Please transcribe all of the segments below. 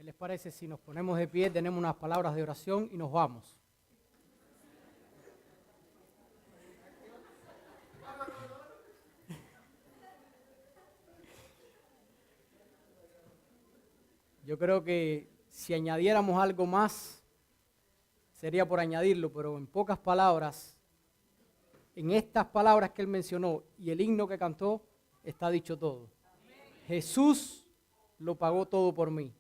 ¿Qué les parece si nos ponemos de pie, tenemos unas palabras de oración y nos vamos? Yo creo que si añadiéramos algo más, sería por añadirlo, pero en pocas palabras, en estas palabras que él mencionó y el himno que cantó, está dicho todo. Jesús lo pagó todo por mí.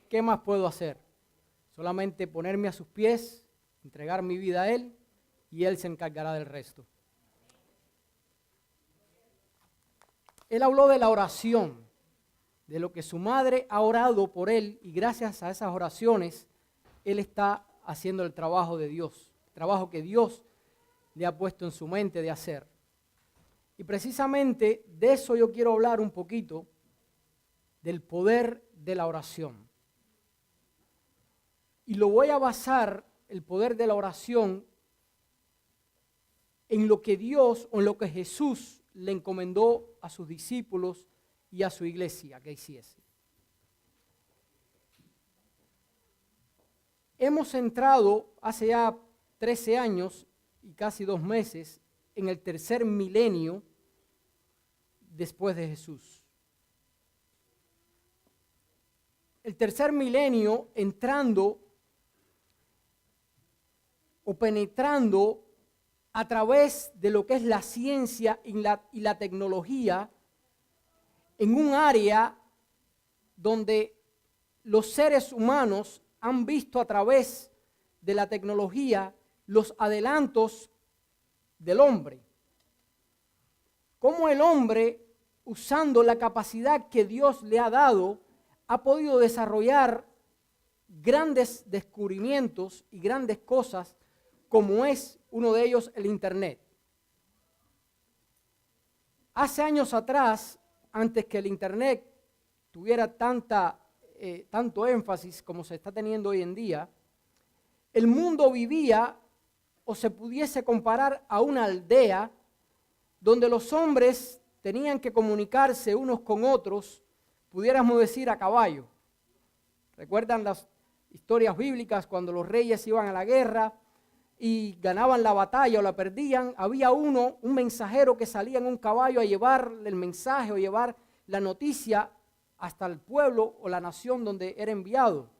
¿Qué más puedo hacer? Solamente ponerme a sus pies, entregar mi vida a Él y Él se encargará del resto. Él habló de la oración, de lo que su madre ha orado por él y gracias a esas oraciones, él está haciendo el trabajo de Dios, el trabajo que Dios le ha puesto en su mente de hacer. Y precisamente de eso yo quiero hablar un poquito, del poder de la oración. Y lo voy a basar, el poder de la oración, en lo que Dios o en lo que Jesús le encomendó a sus discípulos y a su iglesia que hiciese. Hemos entrado hace ya 13 años y casi 2 meses en el tercer milenio después de Jesús. El tercer milenio entrando o penetrando a través de lo que es la ciencia y la tecnología en un área donde los seres humanos han visto a través de la tecnología los adelantos del hombre. Cómo el hombre, usando la capacidad que Dios le ha dado, ha podido desarrollar grandes descubrimientos y grandes cosas, como es uno de ellos el Internet. Hace años atrás, antes que el Internet tuviera tanto énfasis como se está teniendo hoy en día, el mundo vivía o se pudiese comparar a una aldea donde los hombres tenían que comunicarse unos con otros, pudiéramos decir a caballo. ¿Recuerdan las historias bíblicas cuando los reyes iban a la guerra y ganaban la batalla o la perdían? Había un mensajero que salía en un caballo a llevar el mensaje o llevar la noticia hasta el pueblo o la nación donde era enviado.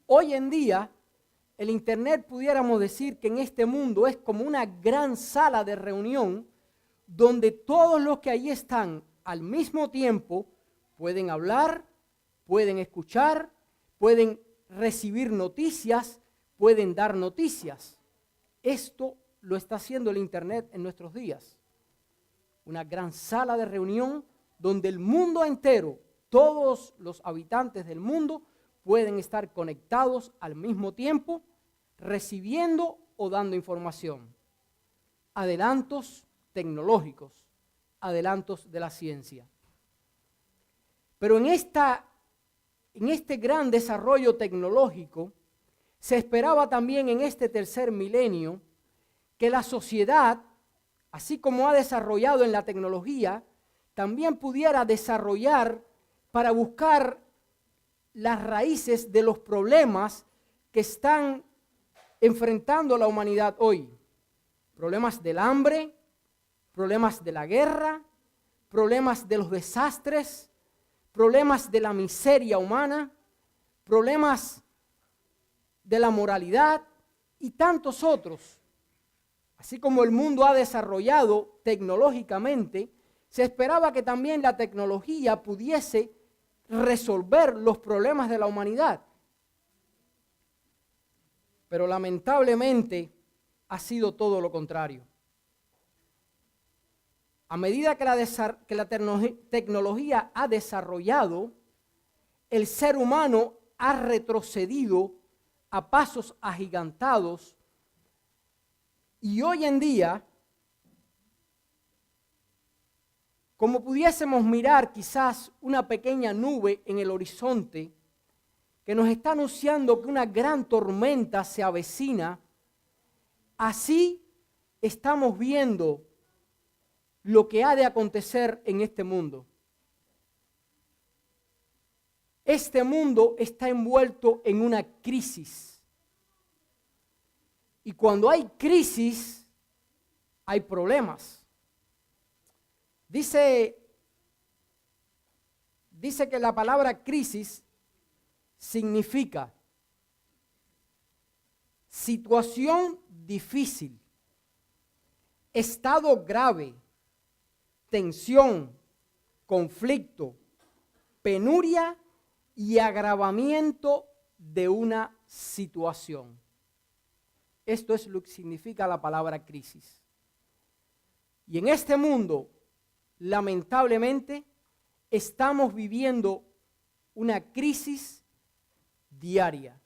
Hoy en día, el Internet pudiéramos decir que en este mundo es como una gran sala de reunión donde todos los que allí están al mismo tiempo pueden hablar, pueden escuchar, pueden recibir noticias, pueden dar noticias. Esto lo está haciendo el Internet en nuestros días. Una gran sala de reunión donde el mundo entero, todos los habitantes del mundo, pueden estar conectados al mismo tiempo, recibiendo o dando información. Adelantos tecnológicos, adelantos de la ciencia. Pero en este gran desarrollo tecnológico, se esperaba también en este tercer milenio que la sociedad, así como ha desarrollado en la tecnología, también pudiera desarrollar para buscar las raíces de los problemas que están enfrentando la humanidad hoy. Problemas del hambre, problemas de la guerra, problemas de los desastres, problemas de la miseria humana, problemas de la moralidad y tantos otros. Así como el mundo ha desarrollado tecnológicamente, se esperaba que también la tecnología pudiese resolver los problemas de la humanidad. Pero lamentablemente ha sido todo lo contrario. A medida que la tecnología ha desarrollado, el ser humano ha retrocedido a pasos agigantados y hoy en día, como pudiésemos mirar quizás una pequeña nube en el horizonte que nos está anunciando que una gran tormenta se avecina, así estamos viendo lo que ha de acontecer en este mundo. Este mundo está envuelto en una crisis. Y cuando hay crisis, hay problemas. Dice que la palabra crisis significa situación difícil, estado grave, tensión, conflicto, penuria y agravamiento de una situación. Esto es lo que significa la palabra crisis. Y en este mundo, lamentablemente, estamos viviendo una crisis diaria.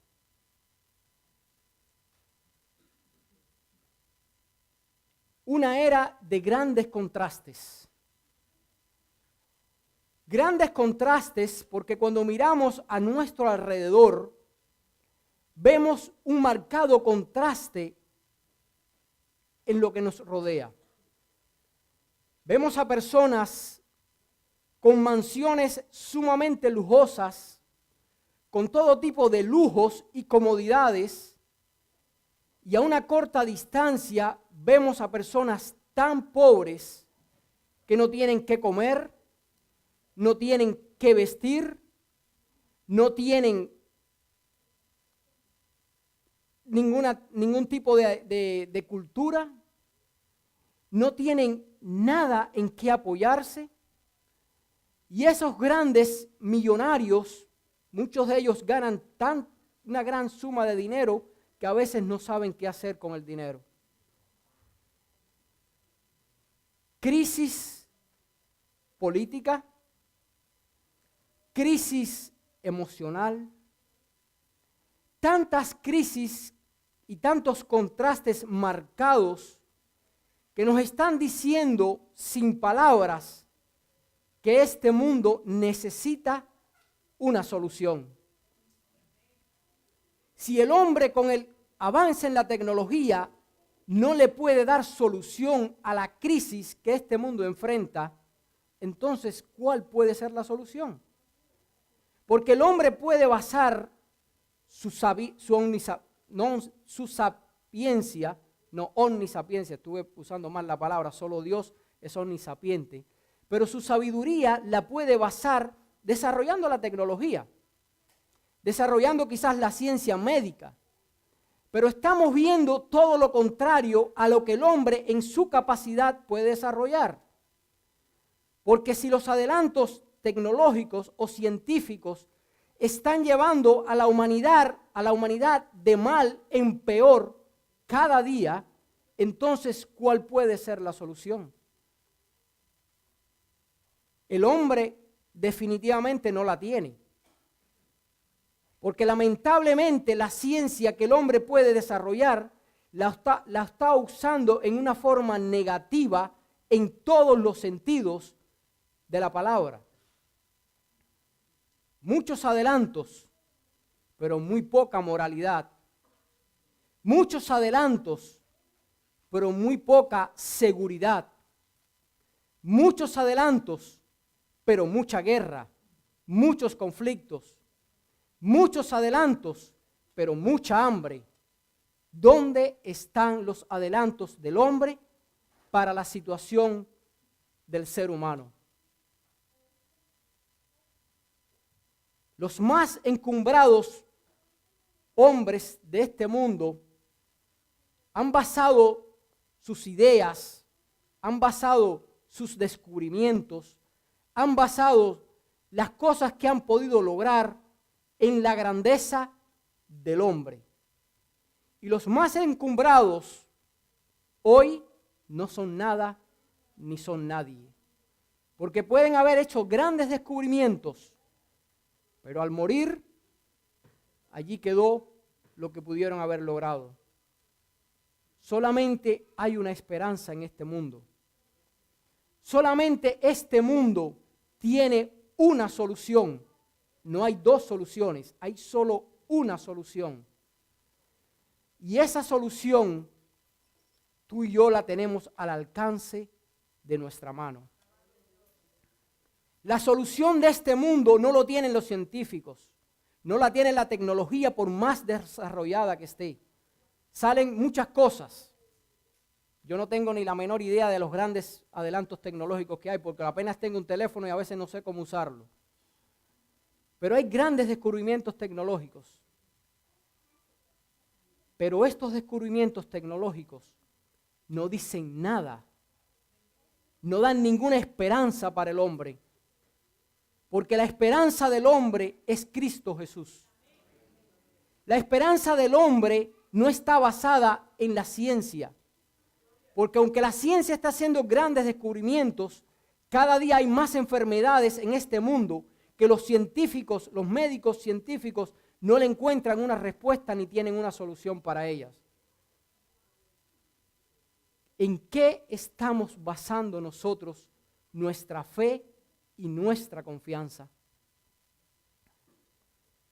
Una era de grandes contrastes. Grandes contrastes porque cuando miramos a nuestro alrededor, vemos un marcado contraste en lo que nos rodea. Vemos a personas con mansiones sumamente lujosas, con todo tipo de lujos y comodidades, y a una corta distancia vemos a personas tan pobres que no tienen qué comer, no tienen qué vestir, no tienen ningún tipo de cultura, no tienen nada en qué apoyarse. Y esos grandes millonarios, muchos de ellos ganan una gran suma de dinero que a veces no saben qué hacer con el dinero. Crisis política, crisis emocional, tantas crisis y tantos contrastes marcados que nos están diciendo sin palabras que este mundo necesita una solución. Si el hombre con el avance en la tecnología no le puede dar solución a la crisis que este mundo enfrenta, entonces, ¿cuál puede ser la solución? Porque el hombre puede basar su sapiencia, no omnisapiencia, estuve usando mal la palabra, solo Dios es omnisapiente, pero su sabiduría la puede basar desarrollando la tecnología, desarrollando quizás la ciencia médica, pero estamos viendo todo lo contrario a lo que el hombre en su capacidad puede desarrollar. Porque si los adelantos tecnológicos o científicos están llevando a la humanidad de mal en peor cada día, entonces, ¿cuál puede ser la solución? El hombre definitivamente no la tiene. Porque lamentablemente la ciencia que el hombre puede desarrollar la está usando en una forma negativa en todos los sentidos de la palabra. Muchos adelantos, pero muy poca moralidad. Muchos adelantos, pero muy poca seguridad. Muchos adelantos, pero mucha guerra, muchos conflictos. Muchos adelantos, pero mucha hambre. ¿Dónde están los adelantos del hombre para la situación del ser humano? Los más encumbrados hombres de este mundo han basado sus ideas, han basado sus descubrimientos, han basado las cosas que han podido lograr en la grandeza del hombre. Y los más encumbrados hoy no son nada ni son nadie. Porque pueden haber hecho grandes descubrimientos, pero al morir, allí quedó lo que pudieron haber logrado. Solamente hay una esperanza en este mundo. Solamente este mundo tiene una solución. No hay dos soluciones, hay solo una solución. Y esa solución, tú y yo la tenemos al alcance de nuestra mano. La solución de este mundo no lo tienen los científicos, no la tiene la tecnología por más desarrollada que esté. Salen muchas cosas. Yo no tengo ni la menor idea de los grandes adelantos tecnológicos que hay, porque apenas tengo un teléfono y a veces no sé cómo usarlo. Pero hay grandes descubrimientos tecnológicos. Pero estos descubrimientos tecnológicos no dicen nada, no dan ninguna esperanza para el hombre, porque la esperanza del hombre es Cristo Jesús. La esperanza del hombre no está basada en la ciencia, porque aunque la ciencia está haciendo grandes descubrimientos, cada día hay más enfermedades en este mundo que los científicos, los médicos científicos, no le encuentran una respuesta ni tienen una solución para ellas. ¿En qué estamos basando nosotros nuestra fe y nuestra confianza?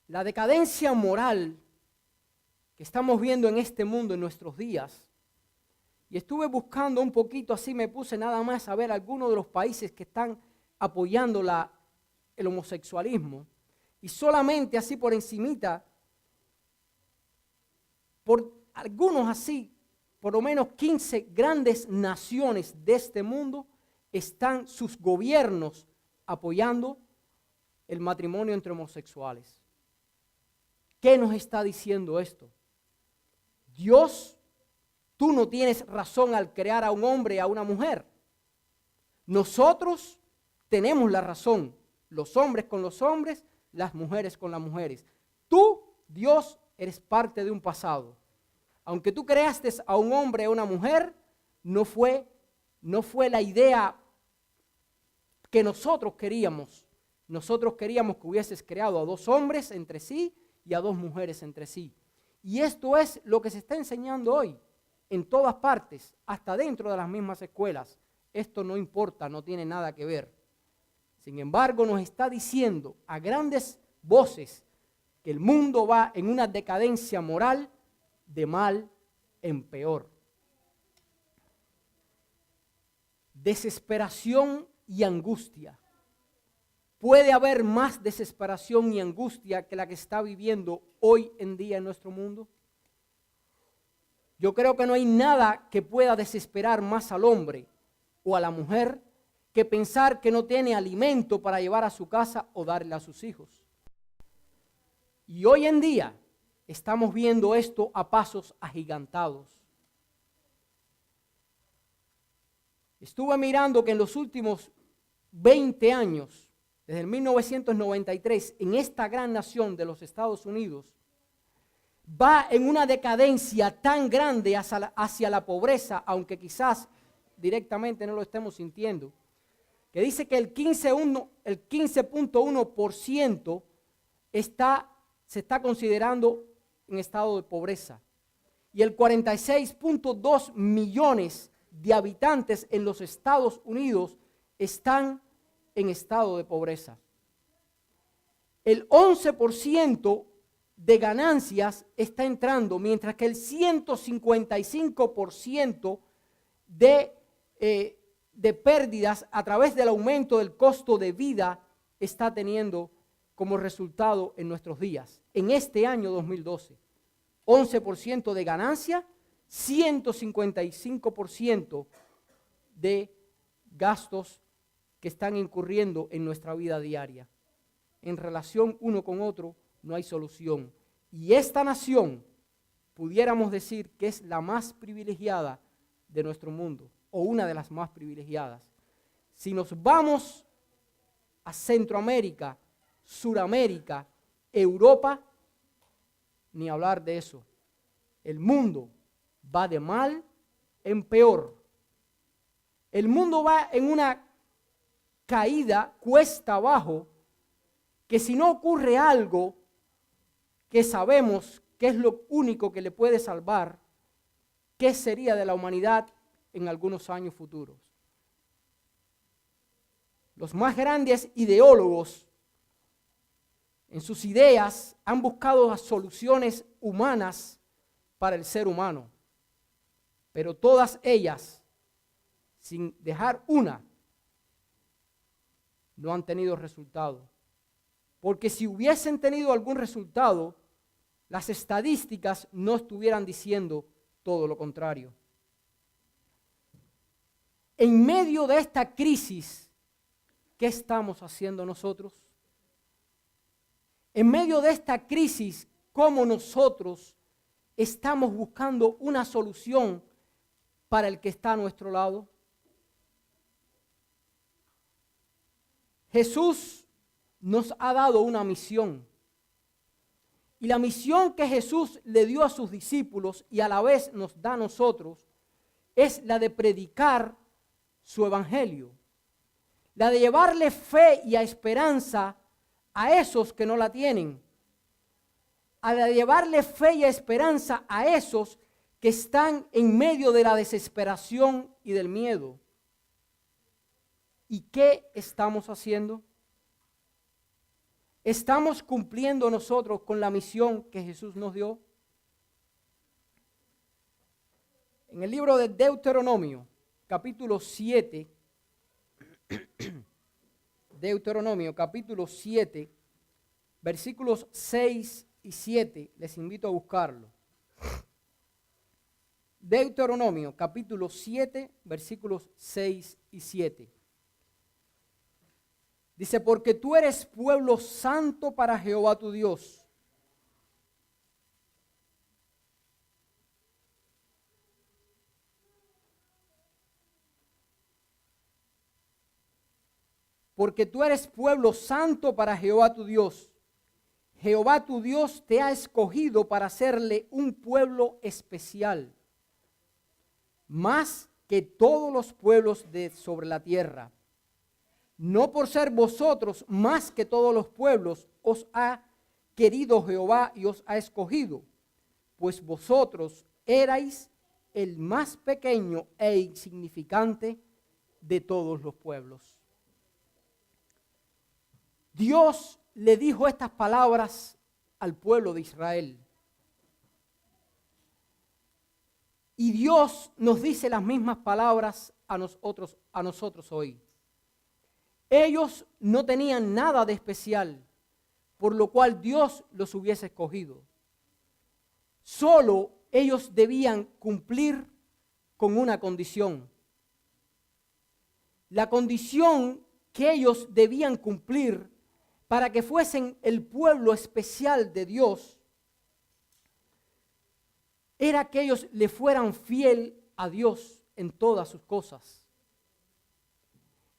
La decadencia moral que estamos viendo en este mundo en nuestros días, y estuve buscando un poquito, así me puse nada más a ver algunos de los países que están apoyando el homosexualismo, y solamente así por encimita, por algunos así, por lo menos 15 grandes naciones de este mundo, están sus gobiernos apoyando el matrimonio entre homosexuales. ¿Qué nos está diciendo esto? Dios, tú no tienes razón al crear a un hombre y a una mujer. Nosotros tenemos la razón, los hombres con los hombres, las mujeres con las mujeres. Tú, Dios, eres parte de un pasado. Aunque tú creaste a un hombre y a una mujer, no fue la idea que nosotros queríamos. Nosotros queríamos que hubieses creado a dos hombres entre sí y a dos mujeres entre sí. Y esto es lo que se está enseñando hoy en todas partes, hasta dentro de las mismas escuelas. Esto no importa, no tiene nada que ver. Sin embargo, nos está diciendo a grandes voces que el mundo va en una decadencia moral de mal en peor. Desesperación y angustia. ¿Puede haber más desesperación y angustia que la que está viviendo hoy en día en nuestro mundo? Yo creo que no hay nada que pueda desesperar más al hombre o a la mujer que pensar que no tiene alimento para llevar a su casa o darle a sus hijos. Y hoy en día estamos viendo esto a pasos agigantados. Estuve mirando que en los últimos 20 años, desde el 1993, en esta gran nación de los Estados Unidos, va en una decadencia tan grande hacia la pobreza, aunque quizás directamente no lo estemos sintiendo, que dice que el 15.1% se está considerando en estado de pobreza. Y el 46.2 millones de habitantes en los Estados Unidos están en estado de pobreza. El 11% de ganancias está entrando, mientras que el 155% de pérdidas a través del aumento del costo de vida está teniendo como resultado en nuestros días, en este año 2012. 11% de ganancia, 155% de gastos que están incurriendo en nuestra vida diaria. En relación uno con otro no hay solución. Y esta nación, pudiéramos decir que es la más privilegiada de nuestro mundo, o una de las más privilegiadas. Si nos vamos a Centroamérica, Suramérica, Europa, ni hablar de eso. El mundo va de mal en peor. El mundo va en una caída cuesta abajo, que si no ocurre algo que sabemos que es lo único que le puede salvar, ¿qué sería de la humanidad en algunos años futuros? Los más grandes ideólogos en sus ideas han buscado las soluciones humanas para el ser humano, pero todas ellas, sin dejar una, no han tenido resultado. Porque si hubiesen tenido algún resultado, las estadísticas no estuvieran diciendo todo lo contrario. En medio de esta crisis, ¿qué estamos haciendo nosotros? En medio de esta crisis, ¿cómo nosotros estamos buscando una solución para el que está a nuestro lado? Jesús nos ha dado una misión. Y la misión que Jesús le dio a sus discípulos y a la vez nos da a nosotros es la de predicar su evangelio. La de llevarle fe y esperanza a esos que no la tienen. A la de llevarle fe y esperanza a esos que están en medio de la desesperación y del miedo. ¿Y qué estamos haciendo? ¿Estamos cumpliendo nosotros con la misión que Jesús nos dio? En el libro de Deuteronomio, capítulo 7, Deuteronomio, capítulo 7, versículos 6 y 7, les invito a buscarlo. Deuteronomio, capítulo 7, versículos 6 y 7. Dice, porque tú eres pueblo santo para Jehová tu Dios. Porque tú eres pueblo santo para Jehová tu Dios. Jehová tu Dios te ha escogido para hacerle un pueblo especial, más que todos los pueblos de sobre la tierra. No por ser vosotros más que todos los pueblos os ha querido Jehová y os ha escogido, pues vosotros erais el más pequeño e insignificante de todos los pueblos. Dios le dijo estas palabras al pueblo de Israel. Y Dios nos dice las mismas palabras a nosotros hoy. Ellos no tenían nada de especial, por lo cual Dios los hubiese escogido. Solo ellos debían cumplir con una condición. La condición que ellos debían cumplir para que fuesen el pueblo especial de Dios era que ellos le fueran fiel a Dios en todas sus cosas.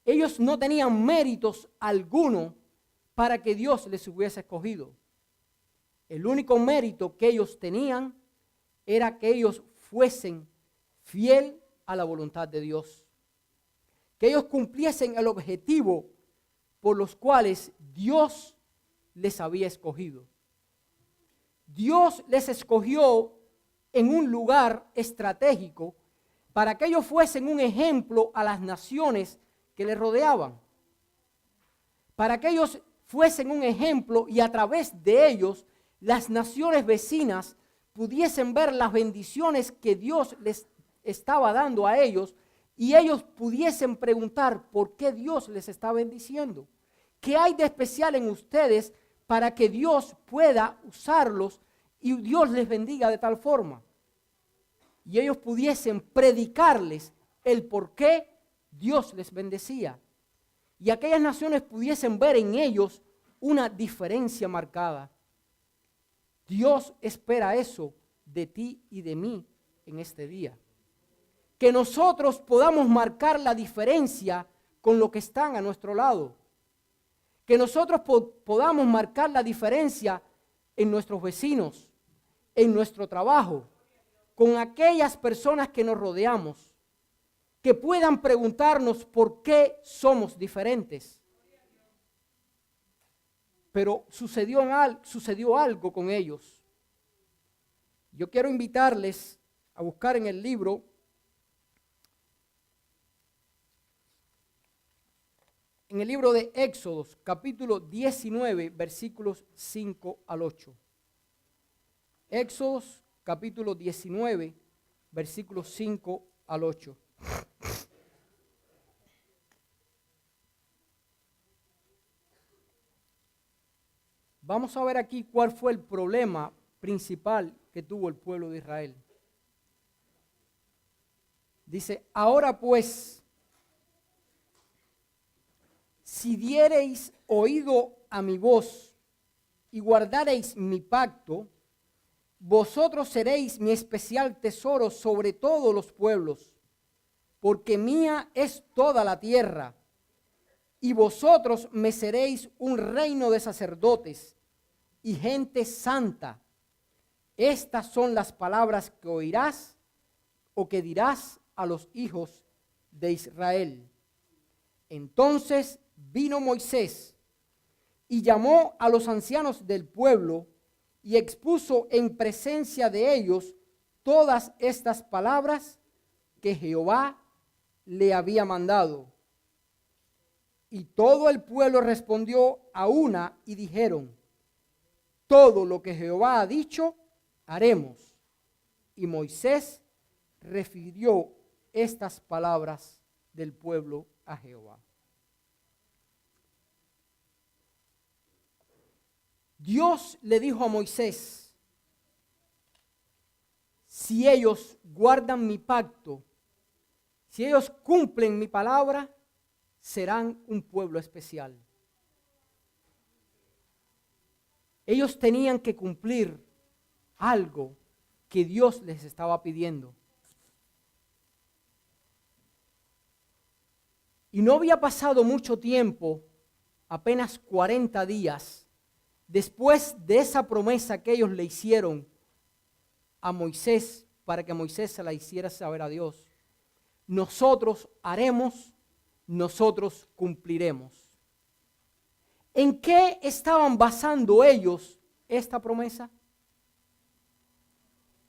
Ellos no tenían méritos alguno para que Dios les hubiese escogido. El único mérito que ellos tenían era que ellos fuesen fiel a la voluntad de Dios. Que ellos cumpliesen el objetivo por los cuales Dios les había escogido. Dios les escogió en un lugar estratégico para que ellos fuesen un ejemplo a las naciones que les rodeaban. Para que ellos fuesen un ejemplo y a través de ellos las naciones vecinas pudiesen ver las bendiciones que Dios les estaba dando a ellos y ellos pudiesen preguntar por qué Dios les está bendiciendo. ¿Qué hay de especial en ustedes para que Dios pueda usarlos y Dios les bendiga de tal forma? Y ellos pudiesen predicarles el por qué Dios les bendecía. Y aquellas naciones pudiesen ver en ellos una diferencia marcada. Dios espera eso de ti y de mí en este día. Que nosotros podamos marcar la diferencia con lo que están a nuestro lado. Que nosotros podamos marcar la diferencia en nuestros vecinos, en nuestro trabajo, con aquellas personas que nos rodeamos. Que puedan preguntarnos por qué somos diferentes. Pero sucedió algo con ellos. Yo quiero invitarles a buscar en el libro de Éxodos, capítulo 19, versículos 5 al 8. Éxodos, capítulo 19, versículos 5 al 8. vamos a ver aquí cuál fue el problema principal que tuvo el pueblo de Israel. Dice, ahora pues, si diereis oído a mi voz y guardareis mi pacto, vosotros seréis mi especial tesoro sobre todos los pueblos, porque mía es toda la tierra, y vosotros me seréis un reino de sacerdotes y gente santa. Estas son las palabras que oirás o que dirás a los hijos de Israel. Entonces vino Moisés y llamó a los ancianos del pueblo y expuso en presencia de ellos todas estas palabras que Jehová le había mandado. Y todo el pueblo respondió a una y dijeron, todo lo que Jehová ha dicho, haremos. Y Moisés refirió estas palabras del pueblo a Jehová. Dios le dijo a Moisés, si ellos guardan mi pacto, si ellos cumplen mi palabra, serán un pueblo especial. Ellos tenían que cumplir algo que Dios les estaba pidiendo. Y no había pasado mucho tiempo, apenas 40 días, después de esa promesa que ellos le hicieron a Moisés, para que Moisés se la hiciera saber a Dios. Nosotros haremos, nosotros cumpliremos. ¿En qué estaban basando ellos esta promesa?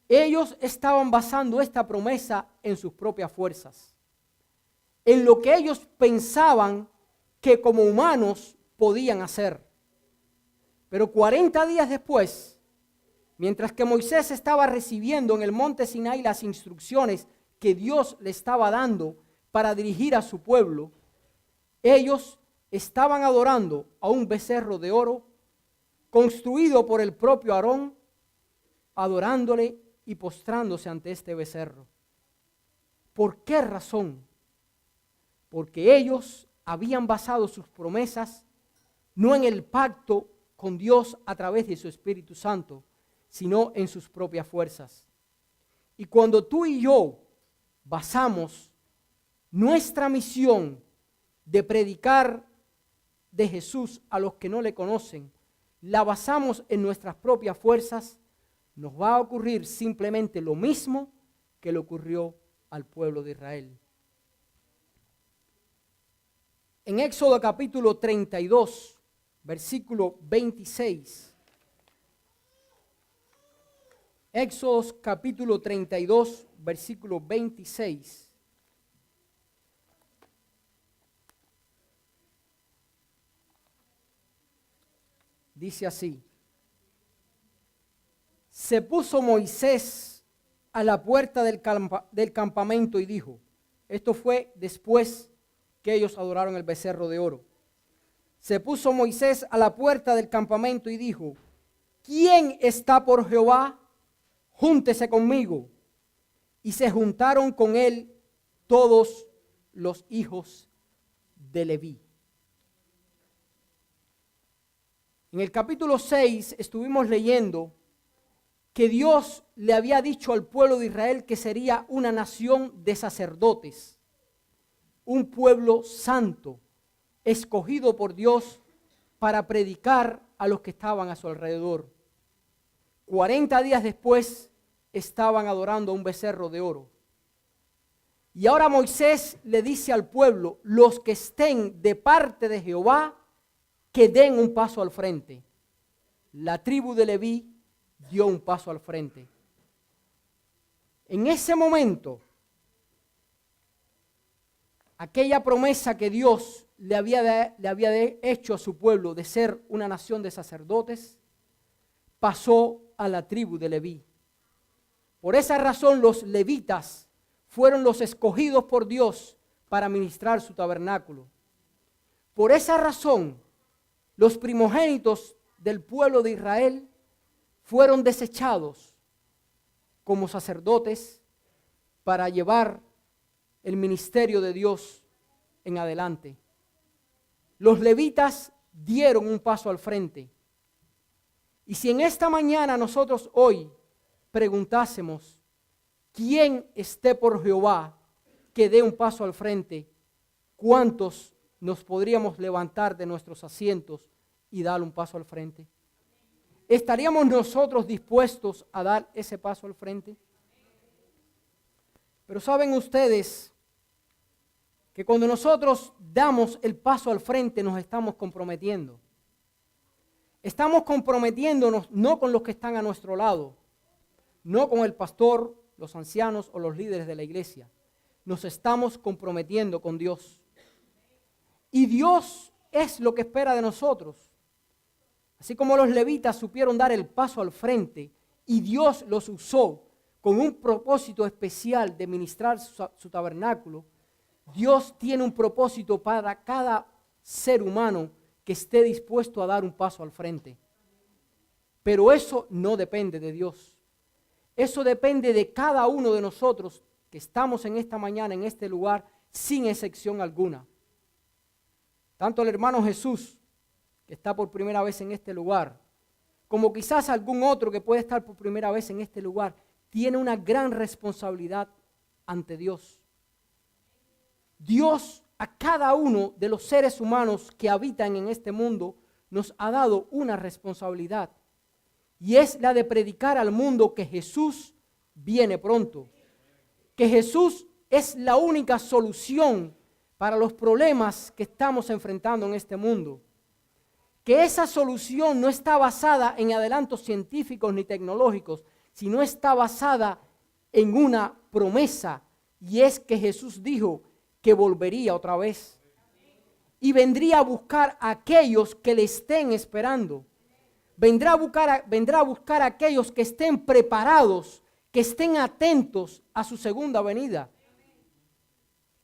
Ellos estaban basando esta promesa en sus propias fuerzas, en lo que ellos pensaban que como humanos podían hacer. Pero 40 días después, mientras que Moisés estaba recibiendo en el monte Sinaí las instrucciones que Dios le estaba dando para dirigir a su pueblo, ellos estaban adorando a un becerro de oro construido por el propio Aarón, adorándole y postrándose ante este becerro. ¿Por qué razón? Porque ellos habían basado sus promesas no en el pacto con Dios a través de su Espíritu Santo, sino en sus propias fuerzas. Y cuando tú y yo basamos nuestra misión de predicar de Jesús a los que no le conocen, la basamos en nuestras propias fuerzas, nos va a ocurrir simplemente lo mismo que le ocurrió al pueblo de Israel. En Éxodo capítulo 32, versículo 26. Éxodo capítulo 32, versículo 26. Dice así: se puso Moisés a la puerta del campamento y dijo, esto fue después que ellos adoraron el becerro de oro. Se puso Moisés a la puerta del campamento y dijo, ¿quién está por Jehová? Júntese conmigo. Y se juntaron con él todos los hijos de Leví. En el capítulo 6 estuvimos leyendo que Dios le había dicho al pueblo de Israel que sería una nación de sacerdotes, un pueblo santo, escogido por Dios para predicar a los que estaban a su alrededor. 40 días después estaban adorando a un becerro de oro. Y ahora Moisés le dice al pueblo, los que estén de parte de Jehová, que den un paso al frente. La tribu de Leví dio un paso al frente. En ese momento, aquella promesa que Dios le había hecho a su pueblo de ser una nación de sacerdotes, pasó a la tribu de Leví. Por esa razón los levitas fueron los escogidos por Dios para ministrar su tabernáculo. Por esa razón los primogénitos del pueblo de Israel fueron desechados como sacerdotes para llevar el ministerio de Dios en adelante. Los levitas dieron un paso al frente. Y si en esta mañana nosotros hoy preguntásemos, ¿quién esté por Jehová que dé un paso al frente? ¿Cuántos nos podríamos levantar de nuestros asientos y dar un paso al frente? ¿Estaríamos nosotros dispuestos a dar ese paso al frente? Pero saben ustedes que cuando nosotros damos el paso al frente nos estamos comprometiendo. Estamos comprometiéndonos no con los que están a nuestro lado, no con el pastor, los ancianos o los líderes de la iglesia. Nos estamos comprometiendo con Dios. Y Dios es lo que espera de nosotros. Así como los levitas supieron dar el paso al frente y Dios los usó con un propósito especial de ministrar su tabernáculo, Dios tiene un propósito para cada ser humano que esté dispuesto a dar un paso al frente. Pero eso no depende de Dios. Eso depende de cada uno de nosotros que estamos en esta mañana, en este lugar, sin excepción alguna. Tanto el hermano Jesús, que está por primera vez en este lugar, como quizás algún otro que puede estar por primera vez en este lugar, tiene una gran responsabilidad ante Dios. Dios a cada uno de los seres humanos que habitan en este mundo nos ha dado una responsabilidad. Y es la de predicar al mundo que Jesús viene pronto. Que Jesús es la única solución para los problemas que estamos enfrentando en este mundo. Que esa solución no está basada en adelantos científicos ni tecnológicos, sino está basada en una promesa. Y es que Jesús dijo que volvería otra vez y vendría a buscar a aquellos que le estén esperando. Vendrá a buscar a aquellos que estén preparados, que estén atentos a su segunda venida.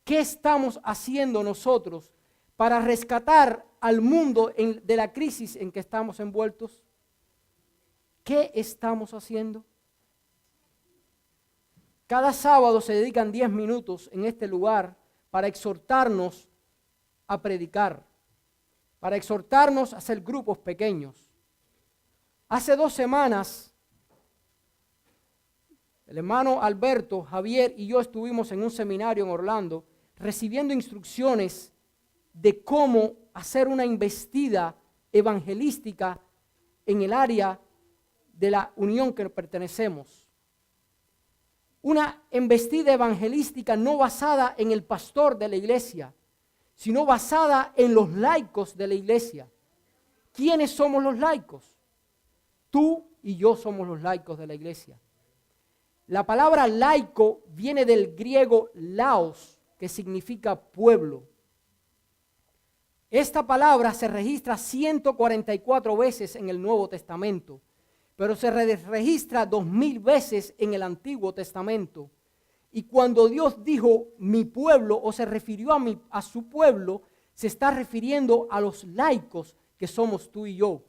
¿Qué estamos haciendo nosotros para rescatar al mundo de la crisis en que estamos envueltos? ¿Qué estamos haciendo? Cada sábado se dedican 10 minutos en este lugar para exhortarnos a predicar, para exhortarnos a hacer grupos pequeños. Hace 2 semanas, el hermano Alberto, Javier y yo estuvimos en un seminario en Orlando recibiendo instrucciones de cómo hacer una embestida evangelística en el área de la unión que pertenecemos. Una embestida evangelística no basada en el pastor de la iglesia, sino basada en los laicos de la iglesia. ¿Quiénes somos los laicos? Tú y yo somos los laicos de la iglesia. La palabra laico viene del griego laos, que significa pueblo. Esta palabra se registra 144 veces en el Nuevo Testamento, pero se registra 2000 veces en el Antiguo Testamento. Y cuando Dios dijo mi pueblo, o se refirió a su pueblo, se está refiriendo a los laicos que somos tú y yo.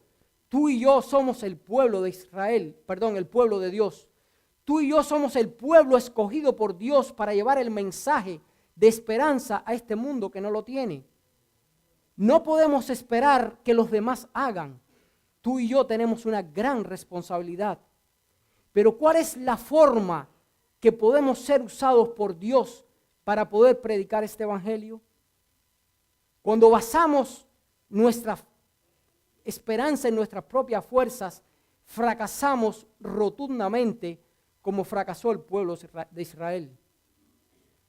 Tú y yo somos el pueblo de Israel, el pueblo de Dios. Tú y yo somos el pueblo escogido por Dios para llevar el mensaje de esperanza a este mundo que no lo tiene. No podemos esperar que los demás hagan. Tú y yo tenemos una gran responsabilidad. Pero ¿cuál es la forma que podemos ser usados por Dios para poder predicar este evangelio? Cuando basamos nuestra esperanza en nuestras propias fuerzas, fracasamos rotundamente como fracasó el pueblo de Israel.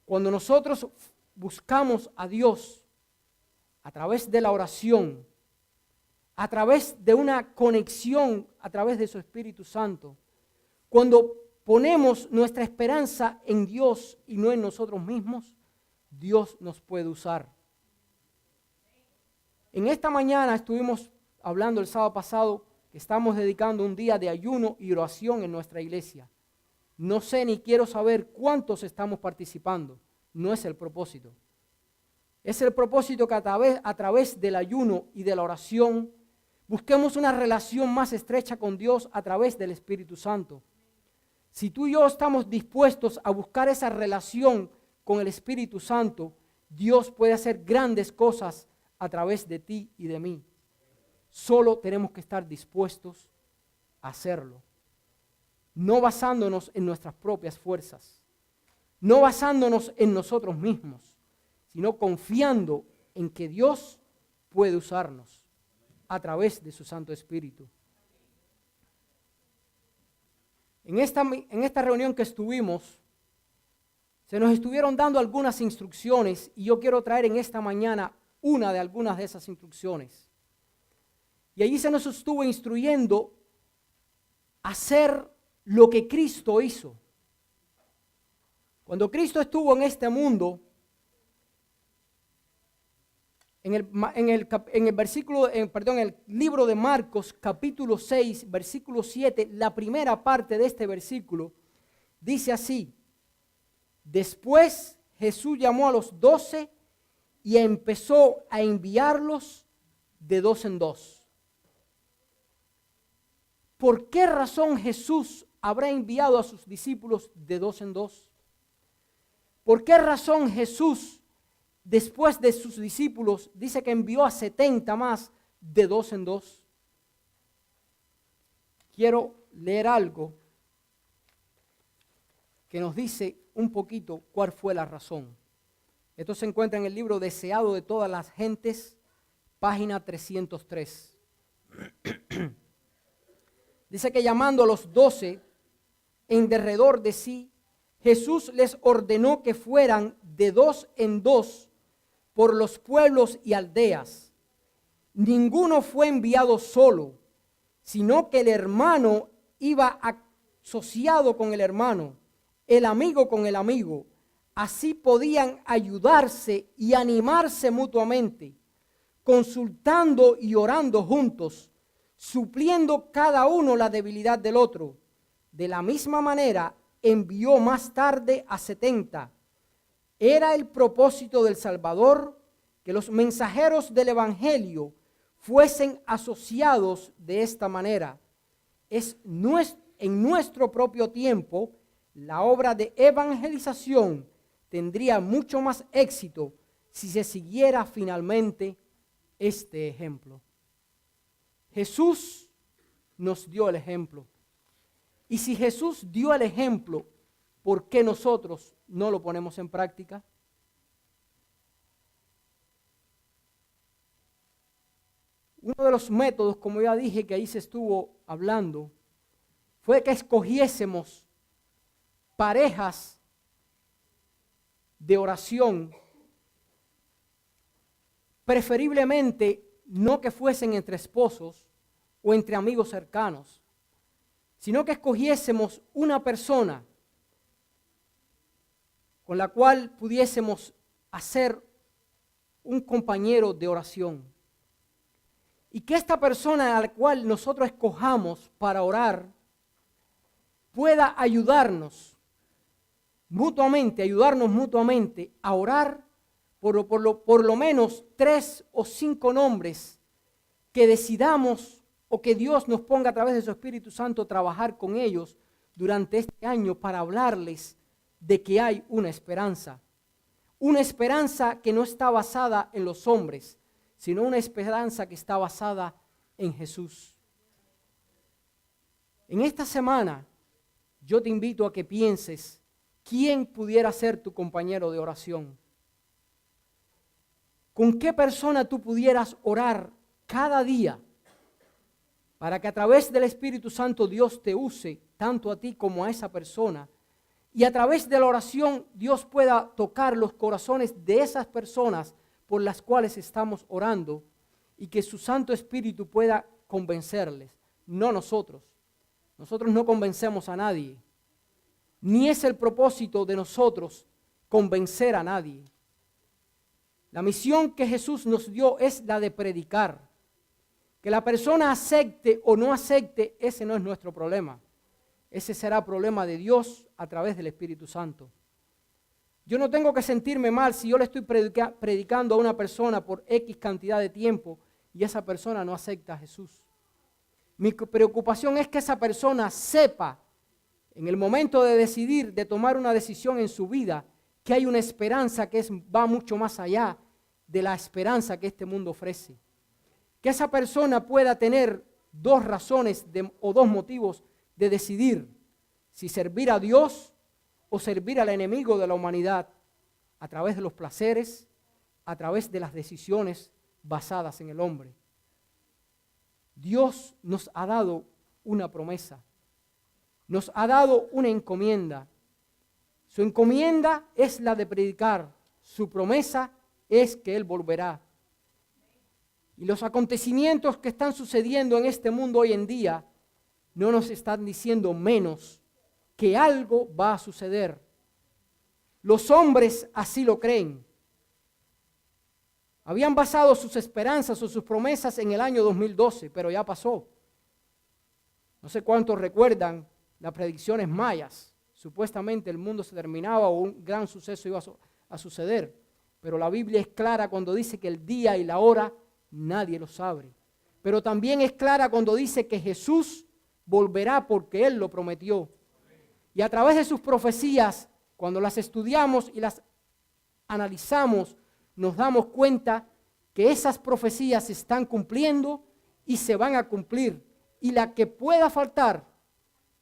Cuando nosotros buscamos a Dios a través de la oración, a través de una conexión, a través de su Espíritu Santo, cuando ponemos nuestra esperanza en Dios y no en nosotros mismos, Dios nos puede usar. En esta mañana estuvimos hablando el sábado pasado que estamos dedicando un día de ayuno y oración en nuestra iglesia. No sé ni quiero saber cuántos estamos participando. No es el propósito. Es el propósito que a través del ayuno y de la oración Busquemos una relación más estrecha con Dios a través del Espíritu Santo. Si tú y yo estamos dispuestos a buscar esa relación con el Espíritu Santo, Dios puede hacer grandes cosas a través de ti y de mí. Solo tenemos que estar dispuestos a hacerlo. No basándonos en nuestras propias fuerzas, no basándonos en nosotros mismos, sino confiando en que Dios puede usarnos a través de su Santo Espíritu. En esta reunión que estuvimos, se nos estuvieron dando algunas instrucciones y yo quiero traer en esta mañana una de algunas de esas instrucciones. Y allí se nos estuvo instruyendo a hacer lo que Cristo hizo. Cuando Cristo estuvo en este mundo, en el libro de Marcos, capítulo 6, versículo 7, la primera parte de este versículo, dice así: después Jesús llamó a los 12 y empezó a enviarlos de dos en dos. ¿Por qué razón Jesús habrá enviado a sus discípulos de dos en dos? ¿Por qué razón Jesús, después de sus discípulos, dice que envió a 70 más de dos en dos? Quiero leer algo que nos dice un poquito cuál fue la razón. Esto se encuentra en el libro Deseado de todas las gentes, página 303. Dice que llamando a los 12 en derredor de sí, Jesús les ordenó que fueran de dos en dos por los pueblos y aldeas. Ninguno fue enviado solo, sino que el hermano iba asociado con el hermano, el amigo con el amigo. Así podían ayudarse y animarse mutuamente, consultando y orando juntos, supliendo cada uno la debilidad del otro. De la misma manera, envió más tarde a 70. Era el propósito del Salvador que los mensajeros del Evangelio fuesen asociados de esta manera. En nuestro propio tiempo, la obra de evangelización tendría mucho más éxito si se siguiera finalmente este ejemplo. Jesús nos dio el ejemplo. Y si Jesús dio el ejemplo, ¿por qué nosotros no lo ponemos en práctica? Uno de los métodos, como ya dije, que ahí se estuvo hablando, fue que escogiésemos parejas de oración, preferiblemente no que fuesen entre esposos o entre amigos cercanos, sino que escogiésemos una persona con la cual pudiésemos hacer un compañero de oración. Y que esta persona a la cual nosotros escojamos para orar pueda ayudarnos mutuamente a orar por lo menos 3 o 5 nombres que decidamos o que Dios nos ponga a través de su Espíritu Santo trabajar con ellos durante este año para hablarles de que hay una esperanza que no está basada en los hombres, sino una esperanza que está basada en Jesús. En esta semana yo te invito a que pienses quién pudiera ser tu compañero de oración. ¿Con qué persona tú pudieras orar cada día para que a través del Espíritu Santo Dios te use tanto a ti como a esa persona? Y a través de la oración Dios pueda tocar los corazones de esas personas por las cuales estamos orando y que su Santo Espíritu pueda convencerles, no nosotros. Nosotros no convencemos a nadie, ni es el propósito de nosotros convencer a nadie. La misión que Jesús nos dio es la de predicar. Que la persona acepte o no acepte, ese no es nuestro problema. Ese será problema de Dios a través del Espíritu Santo. Yo no tengo que sentirme mal si yo le estoy predicando a una persona por X cantidad de tiempo y esa persona no acepta a Jesús. Mi preocupación es que esa persona sepa en el momento de decidir, de tomar una decisión en su vida, que hay una esperanza que va mucho más allá de la esperanza que este mundo ofrece. Que esa persona pueda tener dos razones o dos motivos de decidir si servir a Dios o servir al enemigo de la humanidad a través de los placeres, a través de las decisiones basadas en el hombre. Dios nos ha dado una promesa, nos ha dado una encomienda. Su encomienda es la de predicar, su promesa es que Él volverá. Y los acontecimientos que están sucediendo en este mundo hoy en día no nos están diciendo menos que algo va a suceder. Los hombres así lo creen. Habían basado sus esperanzas o sus promesas en el año 2012, pero ya pasó. No sé cuántos recuerdan las predicciones mayas. Supuestamente el mundo se terminaba o un gran suceso iba a suceder. Pero la Biblia es clara cuando dice que el día y la hora nadie lo sabe. Pero también es clara cuando dice que Jesús volverá porque Él lo prometió. Y a través de sus profecías, cuando las estudiamos y las analizamos, nos damos cuenta que esas profecías se están cumpliendo y se van a cumplir. Y la que pueda faltar,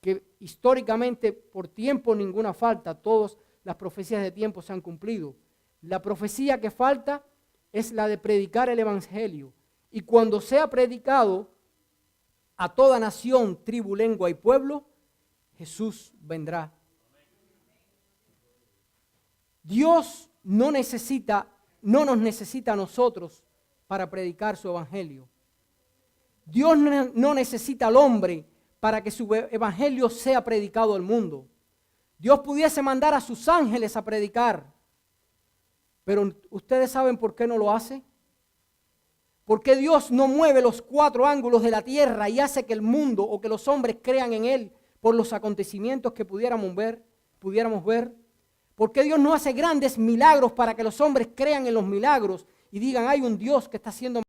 que históricamente por tiempo ninguna falta, todas las profecías de tiempo se han cumplido. La profecía que falta es la de predicar el evangelio. Y cuando sea predicado a toda nación, tribu, lengua y pueblo, Jesús vendrá. Dios no nos necesita a nosotros para predicar su evangelio. Dios no necesita al hombre para que su evangelio sea predicado al mundo. Dios pudiese mandar a sus ángeles a predicar, pero ¿ustedes saben por qué no lo hace? Porque Dios no mueve los cuatro ángulos de la tierra y hace que el mundo o que los hombres crean en Él por los acontecimientos que pudiéramos ver. ¿Por qué Dios no hace grandes milagros para que los hombres crean en los milagros y digan, hay un Dios que está haciendo